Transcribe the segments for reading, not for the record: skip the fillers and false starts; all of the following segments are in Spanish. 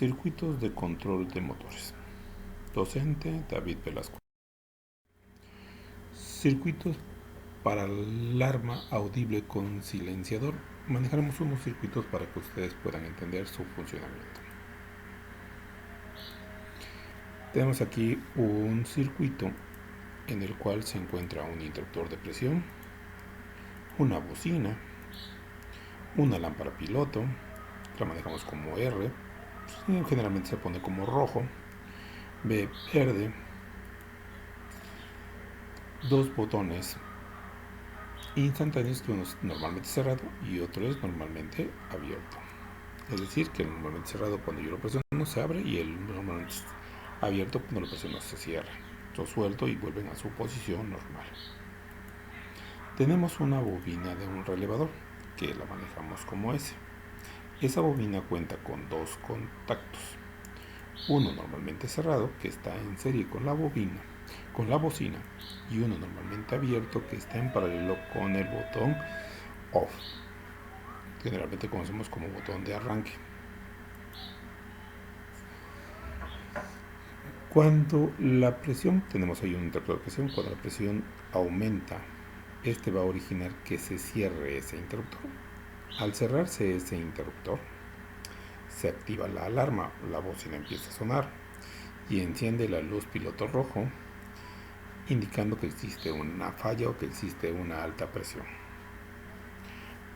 Circuitos de control de motores. Docente David Velasco. Circuitos para alarma audible con silenciador. Manejaremos unos circuitos para que ustedes puedan entender su funcionamiento. Tenemos aquí un circuito en el cual se encuentra un interruptor de presión, una bocina, una lámpara piloto, la manejamos como R, generalmente se pone como rojo, B verde, dos botones instantáneos, que uno es normalmente cerrado y otro es normalmente abierto. Es decir, que el normalmente cerrado, cuando yo lo presiono, se abre, y el normalmente abierto, cuando lo presiono, se cierra. Lo suelto y vuelven a su posición normal. Tenemos una bobina de un relevador que la manejamos como S. Esa bobina cuenta con dos contactos. Uno normalmente cerrado, que está en serie con la bocina, y uno normalmente abierto, que está en paralelo con el botón OFF, generalmente conocemos como botón de arranque. Cuando la presión, tenemos ahí un interruptor de presión, cuando la presión aumenta, este va a originar que se cierre ese interruptor. Al cerrarse ese interruptor, se activa la alarma, la bocina empieza a sonar y enciende la luz piloto rojo, indicando que existe una falla o que existe una alta presión.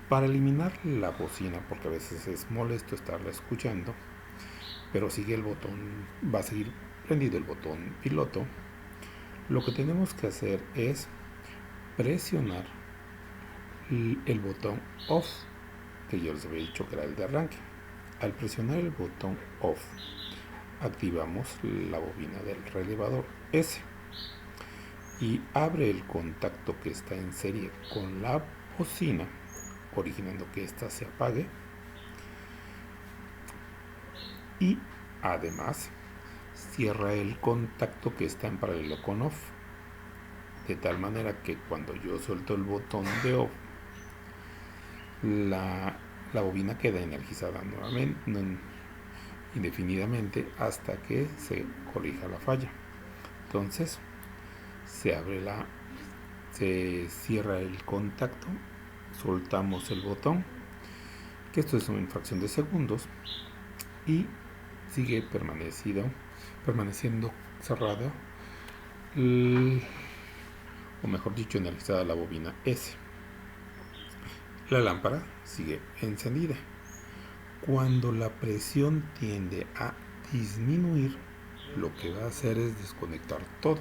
Para eliminar la bocina, porque a veces es molesto estarla escuchando, pero sigue el botón, va a seguir prendido el botón piloto, lo que tenemos que hacer es presionar el botón OFF, que yo les había dicho que era el de arranque. Al presionar el botón OFF, activamos la bobina del relevador S y abre el contacto que está en serie con la bocina, originando que ésta se apague, y además cierra el contacto que está en paralelo con OFF, de tal manera que cuando yo suelto el botón de OFF, la bobina queda energizada nuevamente, indefinidamente, hasta que se corrija la falla. Entonces se cierra el contacto, soltamos el botón, que esto es una fracción de segundos, y sigue permaneciendo cerrada, o mejor dicho, energizada la bobina S. La lámpara sigue encendida. Cuando la presión tiende a disminuir, lo que va a hacer es desconectar todo.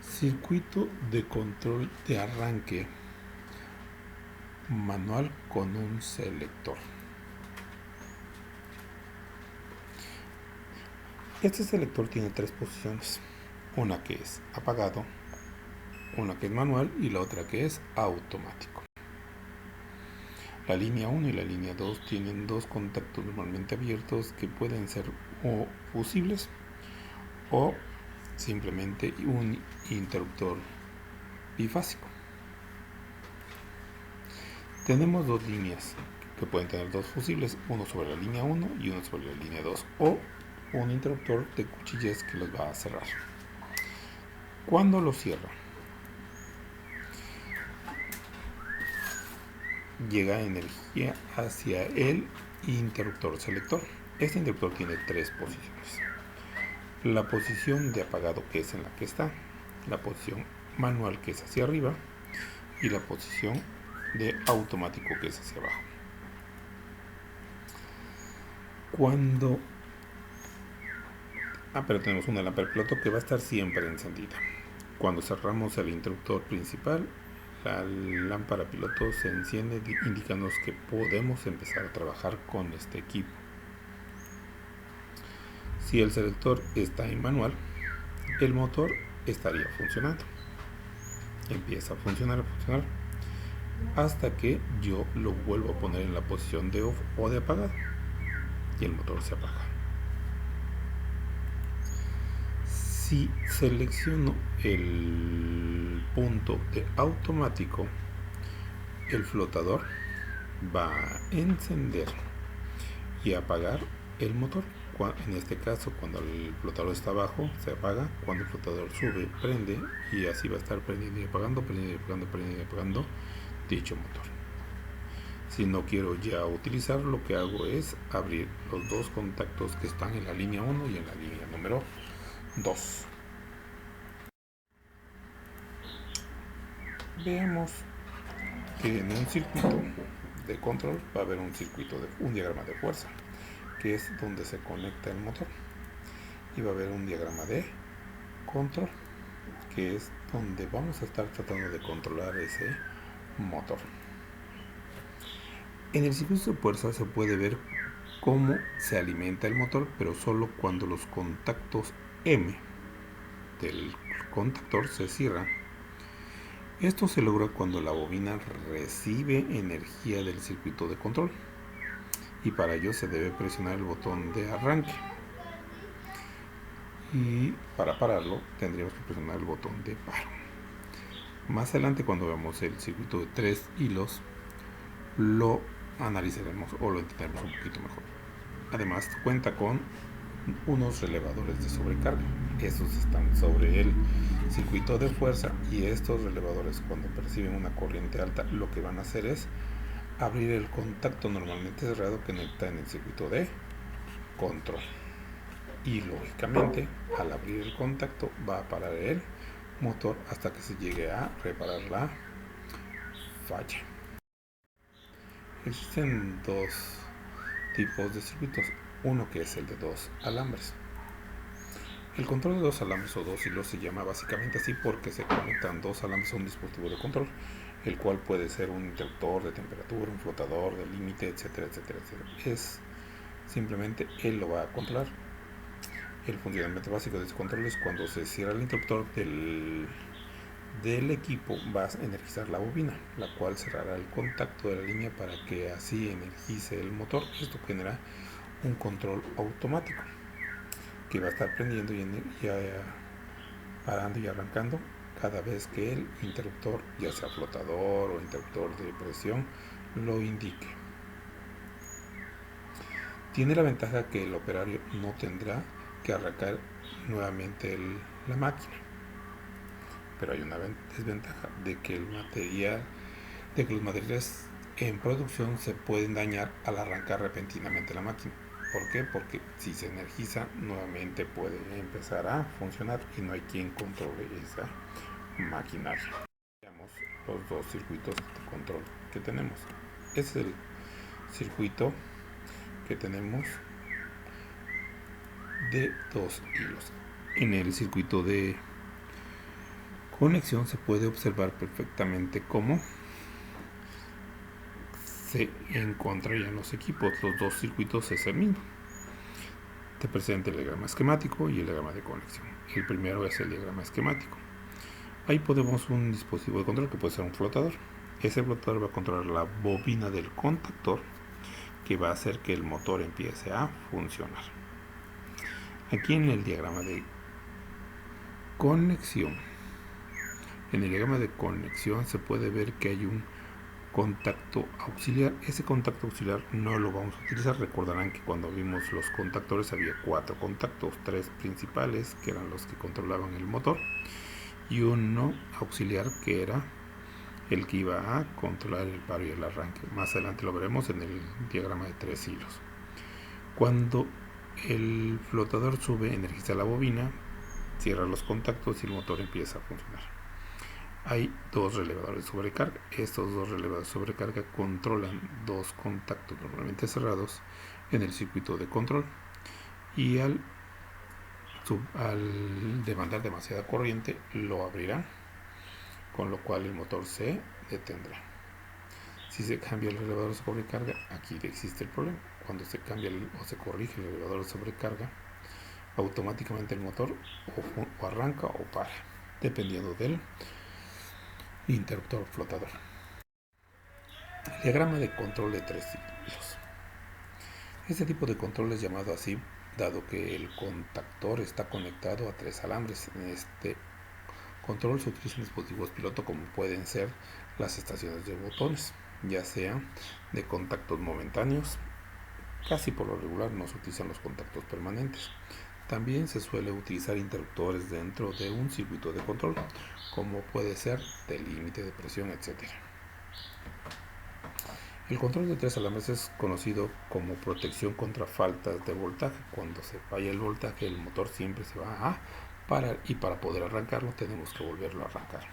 Circuito de control de arranque manual con un selector. Este selector tiene tres posiciones: una que es apagado, una que es manual y la otra que es automático. La línea 1 y la línea 2 tienen dos contactos normalmente abiertos, que pueden ser o fusibles o simplemente un interruptor bifásico. Tenemos dos líneas que pueden tener dos fusibles, uno sobre la línea 1 y uno sobre la línea 2, o un interruptor de cuchillas que los va a cerrar. Cuando lo cierra, llega energía hacia el interruptor selector. Este interruptor tiene tres posiciones: la posición de apagado, que es en la que está, la posición manual, que es hacia arriba, y la posición de automático, que es hacia abajo. Pero tenemos una lámpara piloto que va a estar siempre encendida. Cuando cerramos el interruptor principal, la lámpara piloto se enciende, indicándonos que podemos empezar a trabajar con este equipo. Si el selector está en manual, el motor estaría funcionando. Empieza a funcionar, hasta que yo lo vuelvo a poner en la posición de off o de apagado, y el motor se apaga. Si selecciono el punto de automático, el flotador va a encender y apagar el motor. En este caso, cuando el flotador está abajo, se apaga. Cuando el flotador sube, prende, y así va a estar prendiendo y apagando, prendiendo y apagando, prendiendo y apagando dicho motor. Si no quiero ya utilizar, lo que hago es abrir los dos contactos que están en la línea 1 y en la línea número 2. Veamos que en un circuito de control va a haber un diagrama de fuerza, que es donde se conecta el motor, y va a haber un diagrama de control, que es donde vamos a estar tratando de controlar ese motor. En el circuito de fuerza se puede ver cómo se alimenta el motor, pero solo cuando los contactos M del contactor se cierran. Esto se logra cuando la bobina recibe energía del circuito de control, y para ello se debe presionar el botón de arranque, y para pararlo tendríamos que presionar el botón de paro. Más adelante, cuando veamos el circuito de 3 hilos, lo analizaremos o lo entenderemos un poquito mejor. Además, cuenta con unos relevadores de sobrecarga. Estos están sobre el circuito de fuerza, y estos relevadores, cuando perciben una corriente alta, lo que van a hacer es abrir el contacto normalmente cerrado que está en el circuito de control, y lógicamente al abrir el contacto va a parar el motor hasta que se llegue a reparar la falla. Existen dos tipos de circuitos, uno que es el de dos alambres. El control de dos alambres o dos hilos se llama básicamente así porque se conectan dos alambres a un dispositivo de control, el cual puede ser un interruptor de temperatura, un flotador de límite, etcétera, etcétera, etcétera. Es simplemente él lo va a controlar. El funcionamiento básico de este control es cuando se cierra el interruptor del equipo, va a energizar la bobina, la cual cerrará el contacto de la línea para que así energice el motor. Esto genera un control automático que va a estar prendiendo y parando y arrancando cada vez que el interruptor, ya sea flotador o interruptor de presión, lo indique. Tiene la ventaja que el operario no tendrá que arrancar nuevamente la máquina, pero hay una desventaja de que los materiales en producción se pueden dañar al arrancar repentinamente la máquina. ¿Por qué? Porque si se energiza nuevamente puede empezar a funcionar y no hay quien controle esa maquinaria. Veamos los dos circuitos de control que tenemos. Este es el circuito que tenemos de dos hilos. En el circuito de conexión se puede observar perfectamente cómo se encontrarían los equipos. Los dos circuitos es el mismo. Te presenta el diagrama esquemático y el diagrama de conexión. El primero es el diagrama esquemático. Ahí podemos un dispositivo de control que puede ser un flotador. Ese flotador va a controlar la bobina del contactor, que va a hacer que el motor empiece a funcionar. Aquí en el diagrama de conexión, se puede ver que hay un contacto auxiliar. Ese contacto auxiliar no lo vamos a utilizar. Recordarán que cuando vimos los contactores había 4 contactos, 3 principales que eran los que controlaban el motor, y uno auxiliar que era el que iba a controlar el paro y el arranque. Más adelante lo veremos en el diagrama de 3 hilos. Cuando el flotador sube, energiza la bobina, cierra los contactos y el motor empieza a funcionar. Hay dos relevadores de sobrecarga. Estos dos relevadores de sobrecarga controlan dos contactos normalmente cerrados en el circuito de control, y al demandar demasiada corriente lo abrirá, con lo cual el motor se detendrá. Si se cambia el relevador de sobrecarga, aquí existe el problema. Cuando se cambia o se corrige el relevador de sobrecarga, automáticamente el motor o arranca o para, dependiendo del interruptor flotador. El diagrama de control de 3 hilos. Este tipo de control es llamado así dado que el contactor está conectado a 3 alambres. En este control se utilizan dispositivos piloto como pueden ser las estaciones de botones. ya sea de contactos momentáneos. Casi por lo regular no se utilizan los contactos permanentes. También se suele utilizar interruptores dentro de un circuito de control, como puede ser de límite de presión, etc. El control de tres alambres es conocido como protección contra faltas de voltaje. Cuando se falla el voltaje, el motor siempre se va a parar y para poder arrancarlo tenemos que volverlo a arrancar.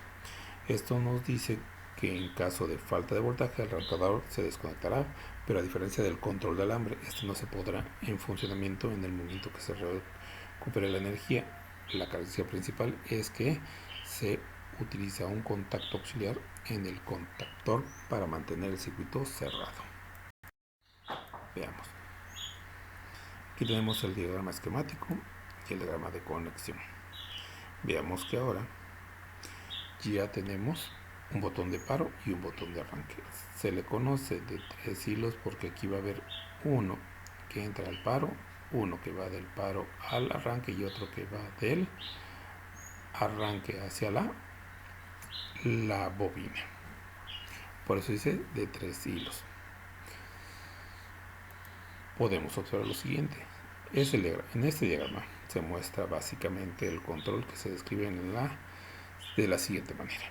Esto nos dice que en caso de falta de voltaje el arrancador se desconectará, pero a diferencia del control de alambre, este no se pondrá en funcionamiento en el momento que se recupere la energía. La característica principal es que se utiliza un contacto auxiliar en el contactor para mantener el circuito cerrado. Veamos. Aquí tenemos el diagrama esquemático y el diagrama de conexión. Veamos que ahora ya tenemos un botón de paro y un botón de arranque. Se le conoce de 3 hilos porque aquí va a haber uno que entra al paro, uno que va del paro al arranque y otro que va del arranque hacia la bobina. Por eso dice de 3 hilos. Podemos observar lo siguiente. En este diagrama se muestra básicamente el control que se describe de la siguiente manera.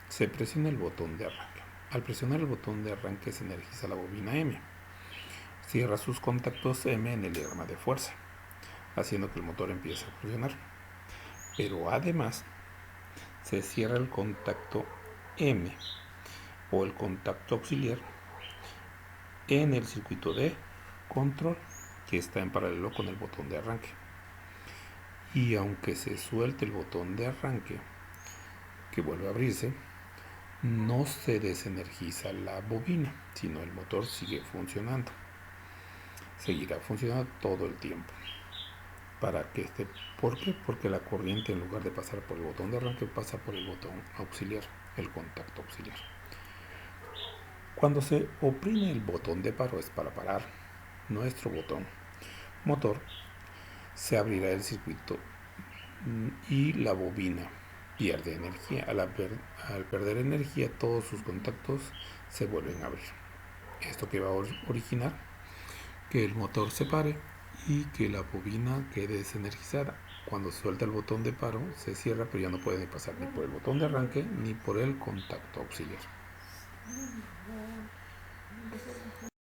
Se presiona el botón de arranque. Al presionar el botón de arranque se energiza la bobina M. Cierra sus contactos M en el diagrama de fuerza, haciendo que el motor empiece a funcionar. Pero además se cierra el contacto M o el contacto auxiliar en el circuito de control que está en paralelo con el botón de arranque. Y aunque se suelte el botón de arranque, que vuelve a abrirse, no se desenergiza la bobina, sino el motor sigue funcionando. Seguirá funcionando todo el tiempo. ¿Por qué? Porque la corriente, en lugar de pasar por el botón de arranque, pasa por el botón auxiliar, el contacto auxiliar. Cuando se oprime el botón de paro, es para parar nuestro botón motor, se abrirá el circuito y la bobina pierde energía. Al perder energía, todos sus contactos se vuelven a abrir. Esto que va a originar que el motor se pare y que la bobina quede desenergizada. Cuando se suelta el botón de paro, se cierra, pero ya no puede pasar ni por el botón de arranque ni por el contacto auxiliar.